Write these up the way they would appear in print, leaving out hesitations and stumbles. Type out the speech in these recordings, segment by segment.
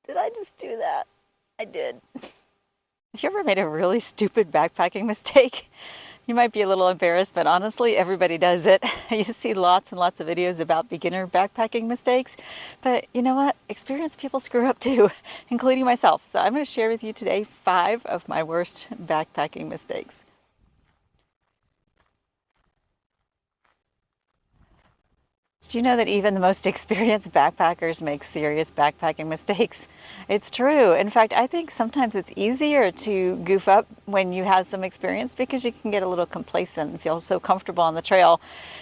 Did I just do that? I did. Have you ever made a really stupid backpacking mistake? You might be a little embarrassed, but honestly, everybody does it. You see lots and lots of videos about beginner backpacking mistakes, but you know what? Experienced people screw up too, including myself. So I'm going to share with you today 5 of my worst backpacking mistakes. Do you know that even the most experienced backpackers make serious backpacking mistakes? It's true. In fact, I think sometimes it's easier to goof up when you have some experience because you can get a little complacent and feel so comfortable on the trail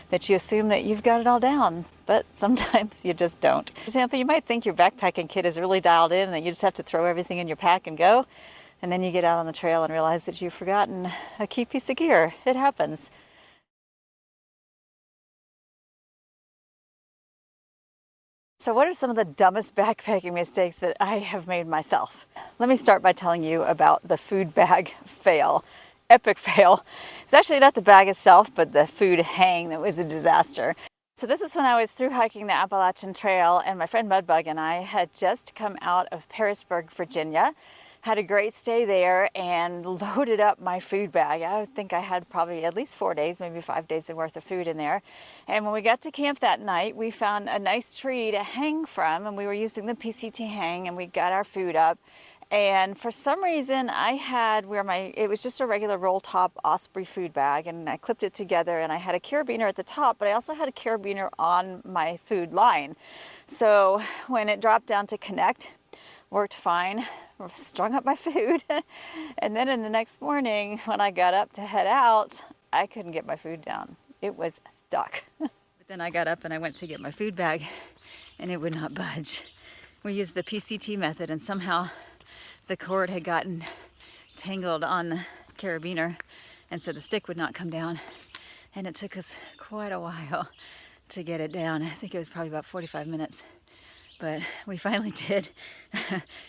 that you assume that you've got it all down. But sometimes you just don't. For example, you might think your backpacking kit is really dialed in and that you just have to throw everything in your pack and go. And then you get out on the trail and realize that you've forgotten a key piece of gear. It happens. So what are some of the dumbest backpacking mistakes that I have made myself? Let me start by telling you about the food bag fail. Epic fail. It's actually not the bag itself, but the food hang that was a disaster. So this is when I was through hiking the Appalachian Trail, and my friend Mudbug and I had just come out of Pearisburg, Virginia. Had a great stay there and loaded up my food bag. I think I had probably at least 4 days, maybe 5 days worth of food in there. And when we got to camp that night, we found a nice tree to hang from, and we were using the PCT hang, and we got our food up. And for some reason I had it was just a regular roll top Osprey food bag, and I clipped it together, and I had a carabiner at the top, but I also had a carabiner on my food line. So when it dropped down to connect, worked fine, strung up my food, and then in the next morning when I got up to head out, I couldn't get my food down. It was stuck. But then I got up and I went to get my food bag and it would not budge. We used the PCT method and somehow the cord had gotten tangled on the carabiner, and so the stick would not come down, and it took us quite a while to get it down. I think it was probably about 45 minutes. But we finally did.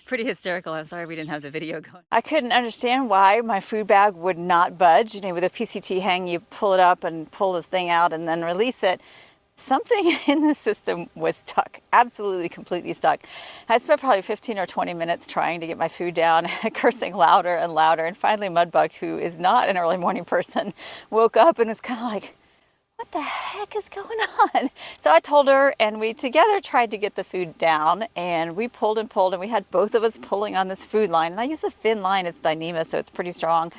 Pretty hysterical. I'm sorry we didn't have the video going. I couldn't understand why my food bag would not budge. You know, with a PCT hang, you pull it up and pull the thing out and then release it. Something in the system was stuck, absolutely completely stuck. I spent probably 15 or 20 minutes trying to get my food down, cursing louder and louder. And finally Mudbug, who is not an early morning person, woke up and was kind of like, what the heck is going on? So I told her, and we together tried to get the food down, and we pulled and pulled, and we had both of us pulling on this food line. And I use a thin line, it's Dyneema, so it's pretty strong.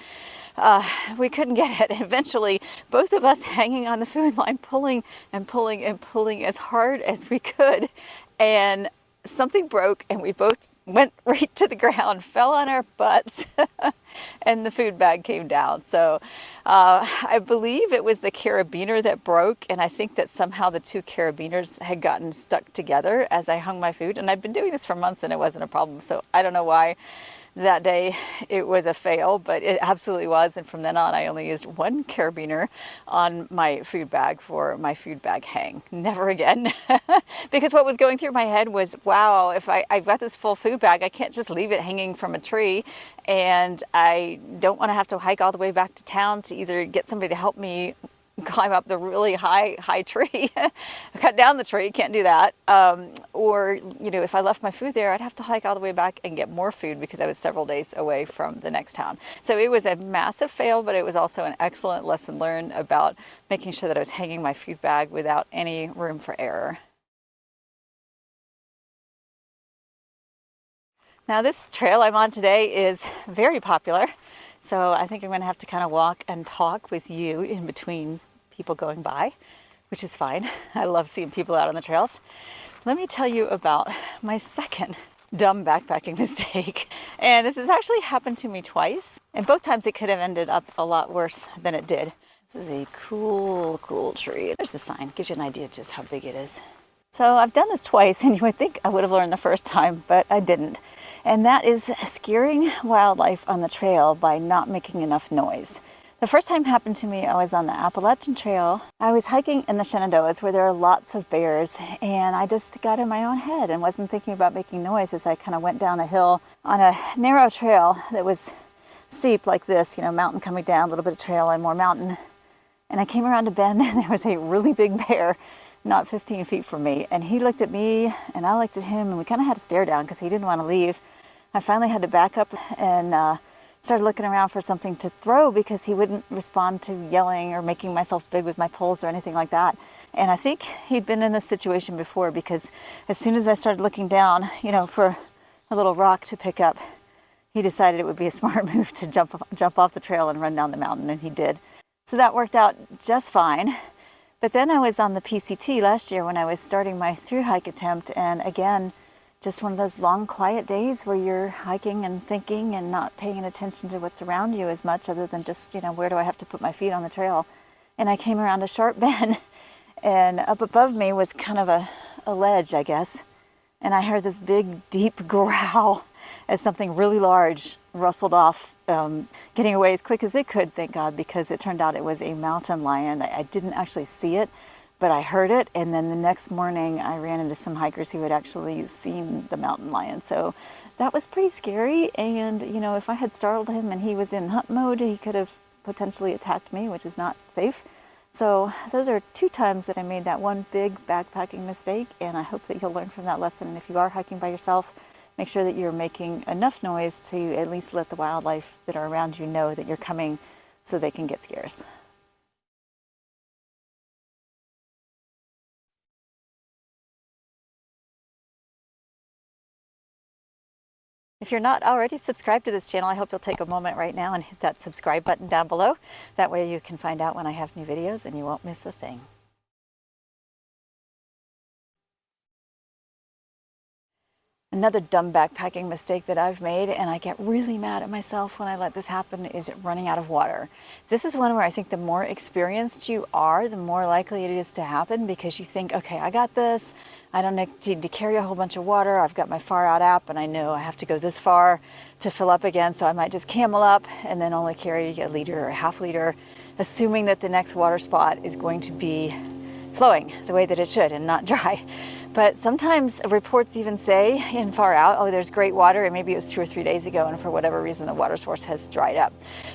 We couldn't get it. Eventually, both of us hanging on the food line, pulling and pulling and pulling as hard as we could. And something broke, and we both went right to the ground, fell on our butts, and the food bag came down. So I believe it was the carabiner that broke, and I think that somehow the two carabiners had gotten stuck together as I hung my food. And I've been doing this for months and it wasn't a problem, so I don't know why that day it was a fail, but it absolutely was. And from then on, I only used one carabiner on my food bag for my food bag hang. Never again. Because what was going through my head was, wow, if I've got this full food bag, I can't just leave it hanging from a tree. And I don't want to have to hike all the way back to town to either get somebody to help me climb up the really high tree, cut down the tree, can't do that. Or, you know, if I left my food there, I'd have to hike all the way back and get more food because I was several days away from the next town. So it was a massive fail, but it was also an excellent lesson learned about making sure that I was hanging my food bag without any room for error. Now this trail I'm on today is very popular. So I think I'm going to have to kind of walk and talk with you in between people going by, which is fine. I love seeing people out on the trails. Let me tell you about my second dumb backpacking mistake. And this has actually happened to me twice. And both times it could have ended up a lot worse than it did. This is a cool tree. There's the sign. Gives you an idea just how big it is. So I've done this twice, and you would think I would have learned the first time, but I didn't. And that is scaring wildlife on the trail by not making enough noise. The first time happened to me, I was on the Appalachian Trail. I was hiking in the Shenandoahs where there are lots of bears, and I just got in my own head and wasn't thinking about making noise as I kind of went down a hill on a narrow trail that was steep like this, you know, mountain coming down, a little bit of trail and more mountain. And I came around a bend and there was a really big bear not 15 feet from me. And he looked at me and I looked at him, and we kind of had a stare down because he didn't want to leave. I finally had to back up and started looking around for something to throw because he wouldn't respond to yelling or making myself big with my poles or anything like that. And I think he'd been in this situation before, because as soon as I started looking down, you know, for a little rock to pick up, he decided it would be a smart move to jump off the trail and run down the mountain, and he did. So that worked out just fine. But then I was on the PCT last year when I was starting my through hike attempt, and again, just one of those long quiet days where you're hiking and thinking and not paying attention to what's around you as much, other than just, you know, where do I have to put my feet on the trail? And I came around a sharp bend, and up above me was kind of a ledge, I guess. And I heard this big, deep growl as something really large rustled off, getting away as quick as it could, thank God, because it turned out it was a mountain lion. I didn't actually see it, but I heard it. And then the next morning I ran into some hikers who had actually seen the mountain lion. So that was pretty scary. And, you know, if I had startled him and he was in hunt mode, he could have potentially attacked me, which is not safe. So those are 2 times that I made that one big backpacking mistake, and I hope that you'll learn from that lesson. And if you are hiking by yourself, make sure that you're making enough noise to at least let the wildlife that are around you know that you're coming, so they can get scares. If you're not already subscribed to this channel, I hope you'll take a moment right now and hit that subscribe button down below. That way you can find out when I have new videos and you won't miss a thing. Another dumb backpacking mistake that I've made, and I get really mad at myself when I let this happen, is running out of water. This is one where I think the more experienced you are, the more likely it is to happen, because you think, okay, I got this. I don't need to carry a whole bunch of water. I've got my Far Out app, and I know I have to go this far to fill up again, so I might just camel up and then only carry a liter or a half liter, assuming that the next water spot is going to be flowing the way that it should and not dry. But sometimes reports even say in Far Out, oh, there's great water, and maybe it was 2 or 3 days ago, and for whatever reason the water source has dried up.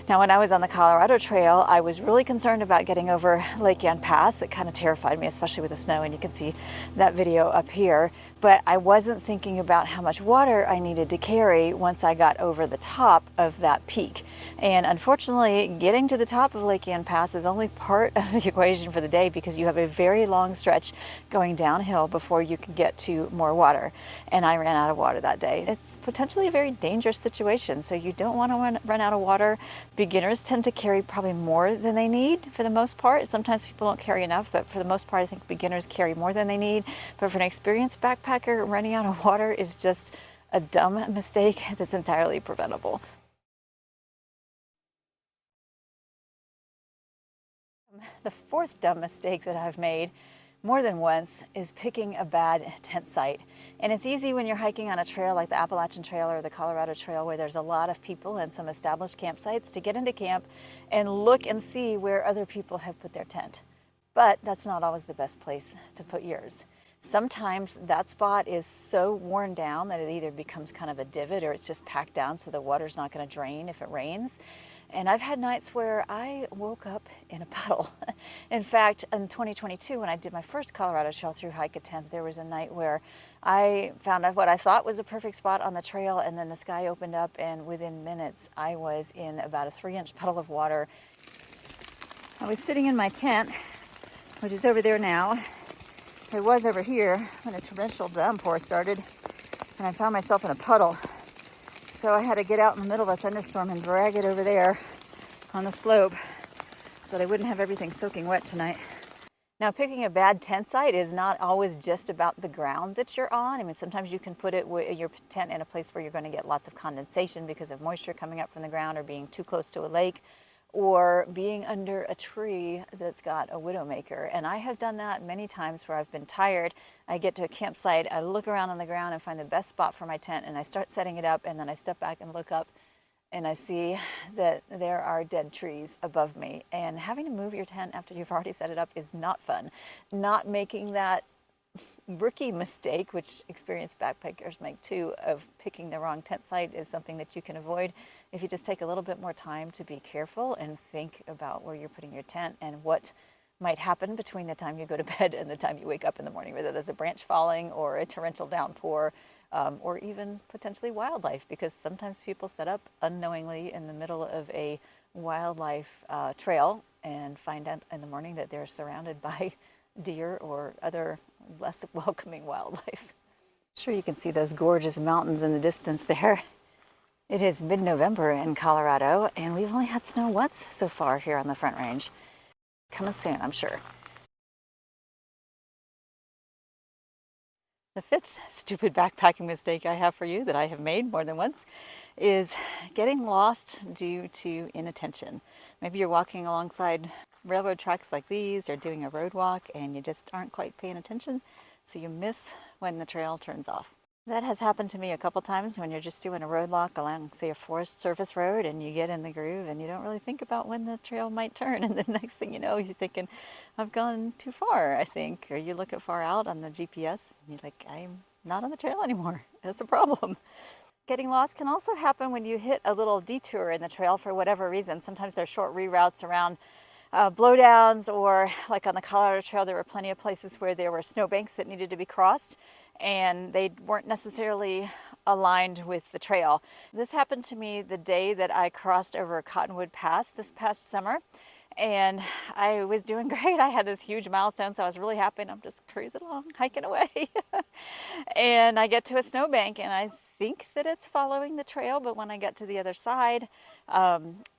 Now, when I was on the Colorado Trail, I was really concerned about getting over Lake Yan Pass. It kind of terrified me, especially with the snow, and you can see that video up here. But I wasn't thinking about how much water I needed to carry once I got over the top of that peak. And unfortunately, getting to the top of Lake Yan Pass is only part of the equation for the day, because you have a very long stretch going downhill before you can get to more water. And I ran out of water that day. It's potentially a very dangerous situation, so you don't want to run out of water. Beginners tend to carry probably more than they need for the most part. Sometimes people don't carry enough, but for the most part I think beginners carry more than they need. But for an experienced backpacker, running out of water is just a dumb mistake that's entirely preventable. The 4th dumb mistake that I've made more than once is picking a bad tent site. And it's easy when you're hiking on a trail like the Appalachian Trail or the Colorado Trail, where there's a lot of people and some established campsites, to get into camp and look and see where other people have put their tent. But that's not always the best place to put yours. Sometimes that spot is so worn down that it either becomes kind of a divot, or it's just packed down so the water's not going to drain if it rains. And I've had nights where I woke up in a puddle. In fact, in 2022, when I did my first Colorado Trail through hike attempt, there was a night where I found out what I thought was a perfect spot on the trail, and then the sky opened up, and within minutes I was in about a 3-inch puddle of water. I was sitting in my tent, which is over there now. It was over here when a torrential downpour started, and I found myself in a puddle. So I had to get out in the middle of a thunderstorm and drag it over there on the slope so that I wouldn't have everything soaking wet tonight. Now, picking a bad tent site is not always just about the ground that you're on. I mean, sometimes you can put your tent in a place where you're going to get lots of condensation because of moisture coming up from the ground, or being too close to a lake, or being under a tree that's got a widowmaker. And I have done that many times where I've been tired. I get to a campsite, I look around on the ground and find the best spot for my tent, and I start setting it up, and then I step back and look up, and I see that there are dead trees above me. And having to move your tent after you've already set it up is not fun. Not making that rookie mistake, which experienced backpackers make too, of picking the wrong tent site, is something that you can avoid if you just take a little bit more time to be careful and think about where you're putting your tent and what might happen between the time you go to bed and the time you wake up in the morning, whether there's a branch falling or a torrential downpour, or even potentially wildlife, because sometimes people set up unknowingly in the middle of a wildlife trail and find out in the morning that they're surrounded by deer or other less welcoming wildlife. Sure, you can see those gorgeous mountains in the distance there. It is mid-November in Colorado, and we've only had snow once so far here on the Front Range. Coming soon, I'm sure. The fifth stupid backpacking mistake I have for you that I have made more than once is getting lost due to inattention. Maybe you're walking alongside railroad tracks like these or doing a road walk and you just aren't quite paying attention, so you miss when the trail turns off. That has happened to me a couple times when you're just doing a road walk along, say, a forest service road, and you get in the groove and you don't really think about when the trail might turn, and the next thing you know, you're thinking, I've gone too far, I think. Or you look at far out on the GPS and you're like, I'm not on the trail anymore. That's a problem. Getting lost can also happen when you hit a little detour in the trail for whatever reason. Sometimes there's short reroutes around blowdowns, or like on the Colorado Trail, there were plenty of places where there were snowbanks that needed to be crossed, and they weren't necessarily aligned with the trail. This happened to me the day that I crossed over Cottonwood Pass this past summer, and I was doing great. I had this huge milestone, so I was really happy, and I'm just cruising along, hiking away. And I get to a snowbank, and I think that it's following the trail, but when I get to the other side,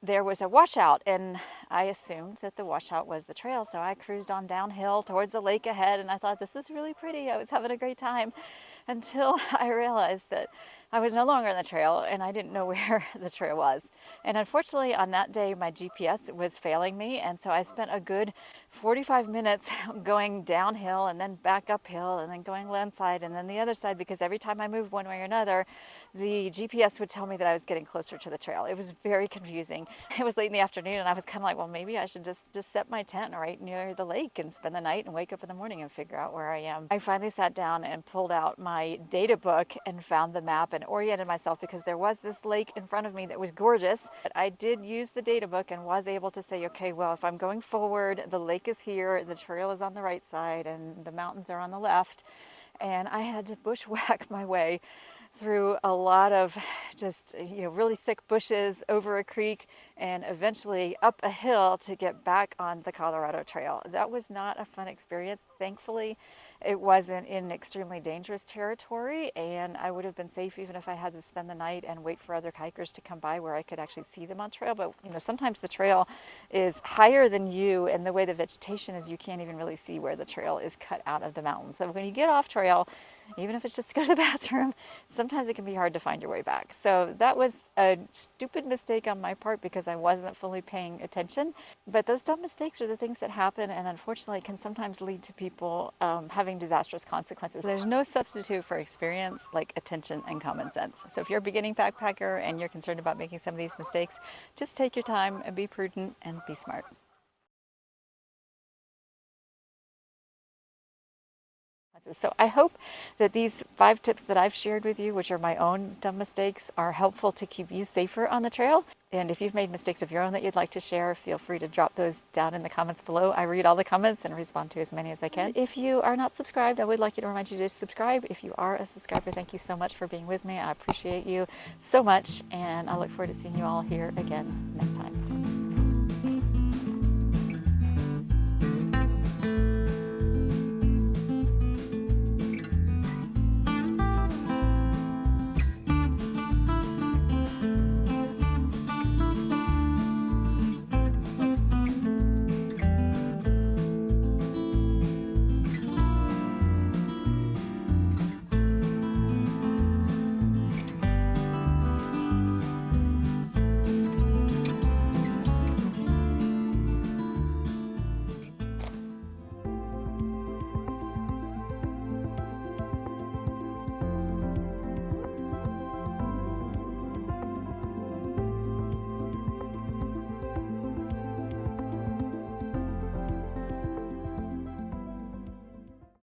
there was a washout, and I assumed that the washout was the trail, so I cruised on downhill towards the lake ahead, and I thought, this is really pretty. I was having a great time until I realized that I was no longer on the trail and I didn't know where the trail was. And unfortunately, on that day, my GPS was failing me, and so I spent a good 45 minutes going downhill and then back uphill and then going one side and then the other side, because every time I moved one way or another, the GPS would tell me that I was getting closer to the trail. It was very confusing. It was late in the afternoon, and I was kind of like, well, maybe I should just set my tent right near the lake and spend the night and wake up in the morning and figure out where I am. I finally sat down and pulled out my data book and found the map and oriented myself, because there was this lake in front of me that was gorgeous. But I did use the data book and was able to say, okay, well, if I'm going forward, the lake is here, the trail is on the right side, and the mountains are on the left. And I had to bushwhack my way through a lot of just, really thick bushes, over a creek, and eventually up a hill to get back on the Colorado Trail. That was not a fun experience. Thankfully, it wasn't in extremely dangerous territory, and I would have been safe even if I had to spend the night and wait for other hikers to come by where I could actually see them on trail. But sometimes the trail is higher than you, and the way the vegetation is, you can't even really see where the trail is cut out of the mountains. So when you get off trail, even if it's just to go to the bathroom, sometimes it can be hard to find your way back. So that was a stupid mistake on my part because I wasn't fully paying attention. But those dumb mistakes are the things that happen, and unfortunately can sometimes lead to people having disastrous consequences. There's no substitute for experience like attention and common sense. So if you're a beginning backpacker and you're concerned about making some of these mistakes, just take your time and be prudent and be smart. So I hope that these 5 tips that I've shared with you, which are my own dumb mistakes, are helpful to keep you safer on the trail. And if you've made mistakes of your own that you'd like to share, feel free to drop those down in the comments below. I read all the comments and respond to as many as I can. If you are not subscribed, I would like you to remind you to subscribe. If you are a subscriber, thank you so much for being with me. I appreciate you so much, and I look forward to seeing you all here again next time.